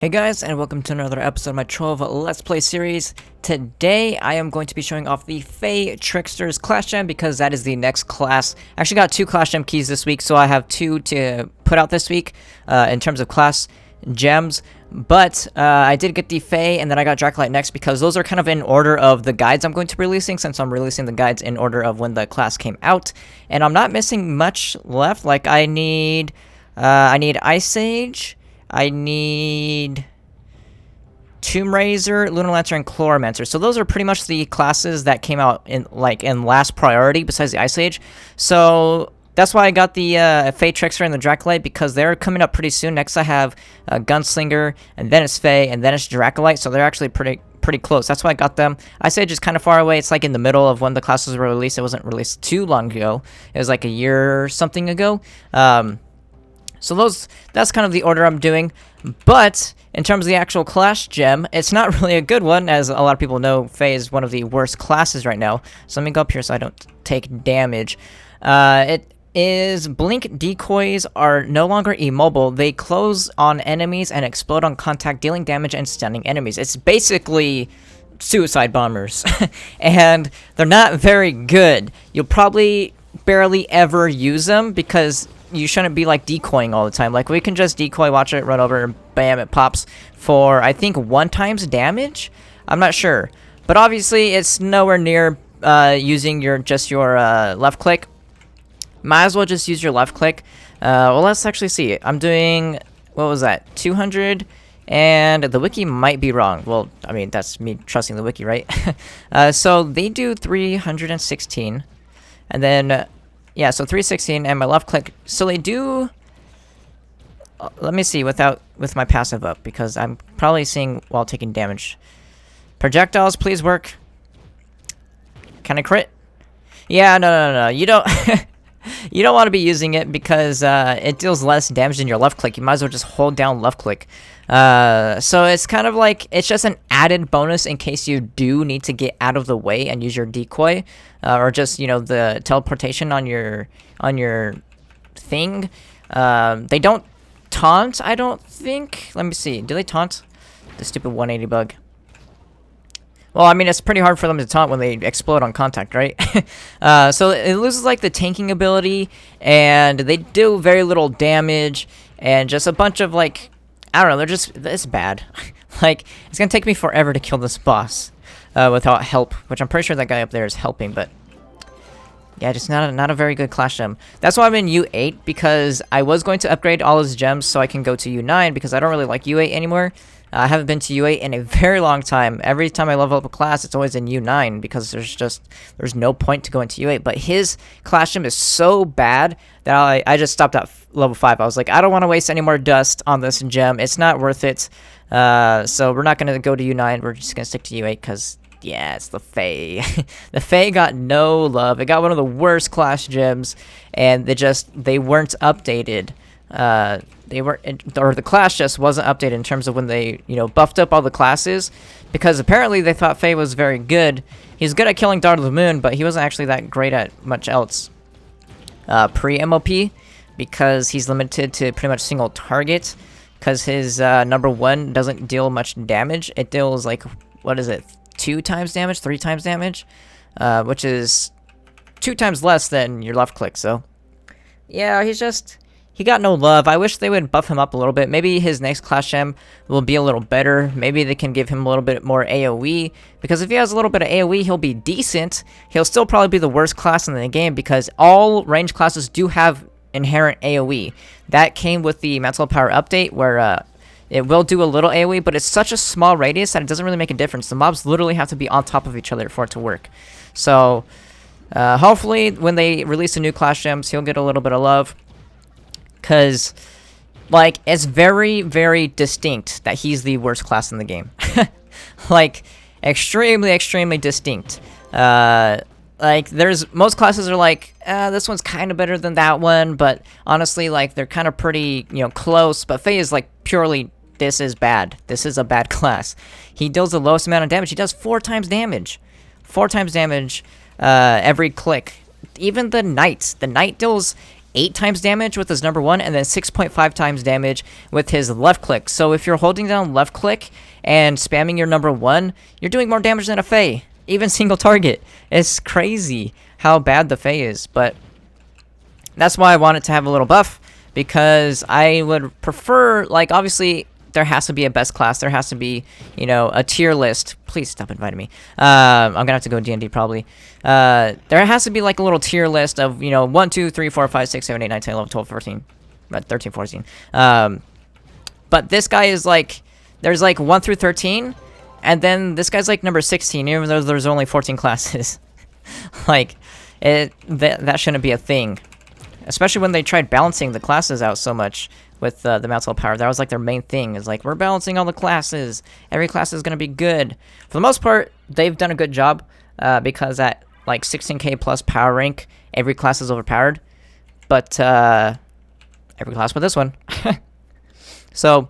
Hey guys, and welcome to another episode of my Trove Let's Play series. Today, I am going to be showing off the Fae Trickster's Clash Gem because that is the next class. I actually got 2 Clash Gem keys this week, so I have 2 to put out this week in terms of class gems. But I did get the Fae, and then I got Dracolite next because those are kind of in order of the guides I'm going to be releasing, since I'm releasing the guides in order of when the class came out. And I'm not missing much left. Like, I need Ice Age. I need Tomb Raiser, Lunar Lancer, and Chloromancer. So those are pretty much the classes that came out in last priority besides the Ice Age. So that's why I got the Fae Trickster and the Dracolite, because they're coming up pretty soon. Next I have Gunslinger, and then it's Fae, and then it's Dracolite. So they're actually pretty close. That's why I got them. Ice Age is kind of far away. It's like in the middle of when the classes were released. It wasn't released too long ago. It was like a year or something ago. So that's kind of the order I'm doing. But in terms of the actual class gem, it's not really a good one, as a lot of people know. Fae is one of the worst classes right now. So let me go up here so I don't take damage. It is blink decoys are no longer immobile. They close on enemies and explode on contact, dealing damage and stunning enemies. It's basically suicide bombers. And they're not very good. You'll probably barely ever use them because you shouldn't be like decoying all the time. Like, we can just decoy, watch it, run over, and bam, it pops for I think 1 times damage. I'm not sure, but obviously it's nowhere near using your left click. Might as well just use your left click. Well, let's actually see. I'm doing, what was that, 200, and the wiki might be wrong. Well, I mean, that's me trusting the wiki, right? So they do 316, and then yeah, so 316 and my left click. So they do. Let me see with my passive up, because I'm probably seeing while taking damage. Projectiles, please work. Can I crit? Yeah, no. You don't. You don't want to be using it because it deals less damage than your left click. You might as well just hold down left click. So it's kind of like, it's just an added bonus in case you do need to get out of the way and use your decoy, or just, you know, the teleportation on your thing. They don't taunt, I don't think. Let me see. Do they taunt? The stupid 180 bug. Well, I mean, it's pretty hard for them to taunt when they explode on contact, right? So it loses, like, the tanking ability, and they do very little damage, and just a bunch of, like, I don't know, it's bad. Like, it's gonna take me forever to kill this boss without help, which I'm pretty sure that guy up there is helping, but yeah, just not a very good clash gem. That's why I'm in U8, because I was going to upgrade all his gems so I can go to U9, because I don't really like U8 anymore. I haven't been to U8 in a very long time. Every time I level up a class, it's always in U9, because there's no point to go into U8. But his clash gem is so bad that I just stopped at level 5. I was like, I don't want to waste any more dust on this gem. It's not worth it. So we're not going to go to U9. We're just going to stick to U8, because yeah, it's the Fae. The Fae got no love. It got one of the worst clash gems, and they weren't updated. The class just wasn't updated in terms of when they, you know, buffed up all the classes, because apparently they thought Fae was very good. He's good at killing Daughter of the Moon, but he wasn't actually that great at much else. Pre-MOP, because he's limited to pretty much single target, because his number 1 doesn't deal much damage. It deals, like, what is it, 2 times damage, 3 times damage, which is 2 times less than your left click. So yeah, he got no love. I wish they would buff him up a little bit. Maybe his next clash gem will be a little better. Maybe they can give him a little bit more AoE, because if he has a little bit of AoE, he'll be decent. He'll still probably be the worst class in the game, because all range classes do have inherent AoE. That came with the Mantle of Power update, where it will do a little AoE, but it's such a small radius that it doesn't really make a difference. The mobs literally have to be on top of each other for it to work. So hopefully when they release the new clash gems, he'll get a little bit of love. Because, like, it's very, very distinct that he's the worst class in the game. Like, extremely, extremely distinct. Like, most classes are like, this one's kind of better than that one, but honestly, like, they're kind of pretty, you know, close. But Fae is, like, purely, this is bad. This is a bad class. He deals the lowest amount of damage. He does 4 times damage. 4 times damage every click. Even the Knight. The Knight deals 8 times damage with his number 1 and then 6.5 times damage with his left click. So if you're holding down left click and spamming your number 1, you're doing more damage than a Fae, even single target. It's crazy how bad the Fae is, but that's why I wanted to have a little buff, because I would prefer, like, obviously there has to be a best class, there has to be, you know, a tier list. Please stop inviting me. I'm gonna have to go D&D probably. There has to be like a little tier list of, you know, 1, 2, 3, 4, 5, 6, 7, 8, 9, 10, 11, 12, 14, 13, 14. But this guy is like, there's like 1 through 13, and then this guy's like number 16, even though there's only 14 classes. Like, that shouldn't be a thing. Especially when they tried balancing the classes out so much with the Mountain Power. That was like their main thing, is like, we're balancing all the classes. Every class is going to be good. For the most part, they've done a good job, because at like 16k plus power rank, every class is overpowered. But every class but this one. So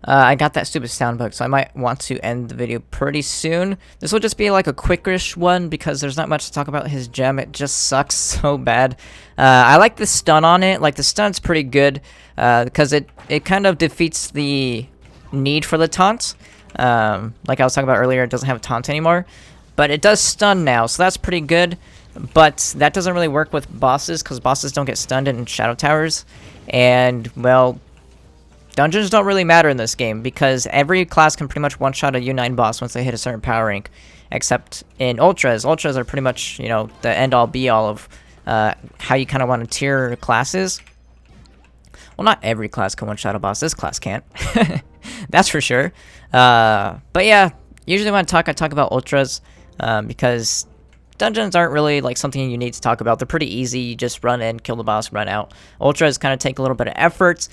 I got that stupid sound bug, so I might want to end the video pretty soon. This will just be like a quick-ish one because there's not much to talk about his gem. It just sucks so bad. I like the stun on it. Like, the stun's pretty good because it kind of defeats the need for the taunt. Like I was talking about earlier, it doesn't have a taunt anymore. But it does stun now, so that's pretty good. But that doesn't really work with bosses because bosses don't get stunned in Shadow Towers. And, well, dungeons don't really matter in this game because every class can pretty much one-shot a U9 boss once they hit a certain power rank, except in Ultras. Ultras are pretty much, you know, the end-all be-all of how you kind of want to tier classes. Well, not every class can one-shot a boss. This class can't. That's for sure. But yeah, usually when I talk about Ultras because dungeons aren't really like something you need to talk about. They're pretty easy. You just run in, kill the boss, run out. Ultras kind of take a little bit of effort.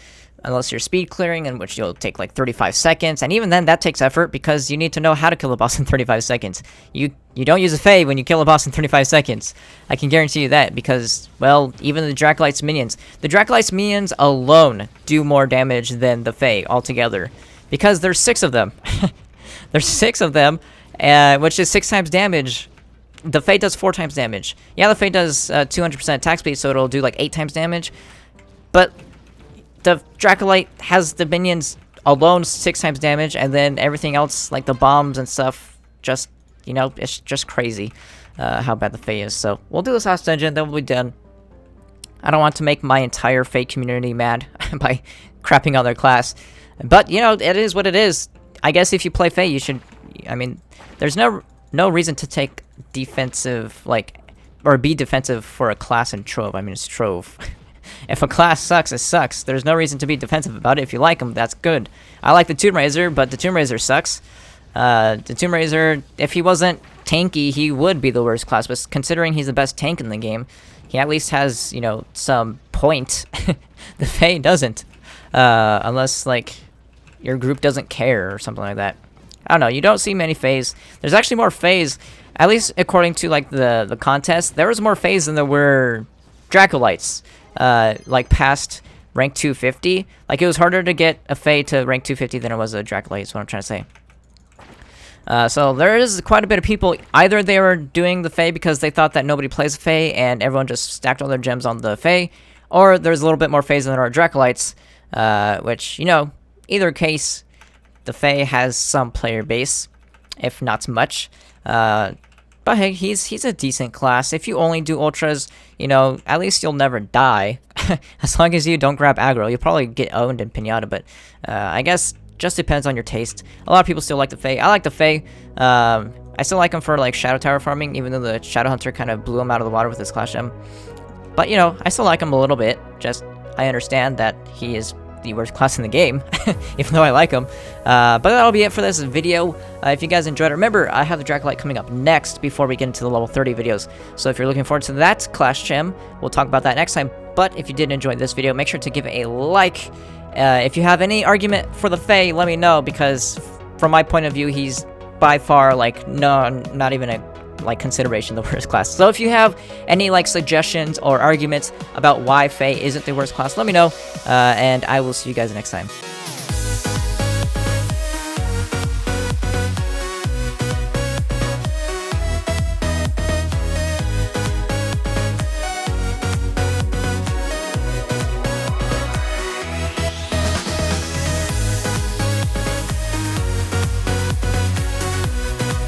Unless you're speed clearing, in which you'll take like 35 seconds, and even then that takes effort because you need to know how to kill a boss in 35 seconds. You don't use a Fae when you kill a boss in 35 seconds. I can guarantee you that because, well, even the Dracolyte's minions. The Dracolyte's minions alone do more damage than the Fae altogether because there's 6 of them. There's 6 of them, which is 6 times damage. The Fae does 4 times damage. Yeah, the Fae does 200% attack speed, so it'll do like 8 times damage, but the Dracolyte has the minions alone 6 times damage, and then everything else, like the bombs and stuff, just, you know, it's just crazy how bad the Fae is. So we'll do this last dungeon, then we'll be done. I don't want to make my entire Fae community mad by crapping on their class. But, you know, it is what it is. I guess if you play Fae, you should, I mean, there's no reason to take defensive, like, or be defensive for a class in Trove. I mean, it's Trove. If a class sucks, it sucks. There's no reason to be defensive about it. If you like them, that's good. I like the Tomb Raiser, but the Tomb Raiser sucks. The Tomb Raiser, if he wasn't tanky, he would be the worst class. But considering he's the best tank in the game, he at least has, you know, some point. The Fae doesn't. Unless, like, your group doesn't care or something like that. I don't know. You don't see many Faes. There's actually more Faes, at least according to, like, the contest. There was more Faes than there were Dracolites. Like past rank 250. Like, it was harder to get a Fae to rank 250 than it was a Dracolite, is what I'm trying to say. So there is quite a bit of people, either they were doing the Fae because they thought that nobody plays Fae and everyone just stacked all their gems on the Fae, or there's a little bit more Faes than there are Dracolites, which, you know, either case, the Fae has some player base, if not much. But hey, he's a decent class. If you only do Ultras, you know, at least you'll never die. As long as you don't grab aggro, you'll probably get owned in Pinata, but I guess just depends on your taste. A lot of people still like the Fae. I like the Fae. I still like him for like Shadow Tower farming, even though the Shadow Hunter kind of blew him out of the water with his Clash Gem. But, you know, I still like him a little bit. Just, I understand that he is the worst class in the game, even though I like him. But that'll be it for this video. If you guys enjoyed it, remember, I have the Dracolite coming up next before we get into the level 30 videos. So if you're looking forward to that Clash Gem, we'll talk about that next time. But if you did enjoy this video, make sure to give it a like. If you have any argument for the Fae, let me know, because from my point of view, he's by far, like, no, not even a consideration the worst class. So if you have any like suggestions or arguments about why Fae isn't the worst class, let me know, and I will see you guys next time.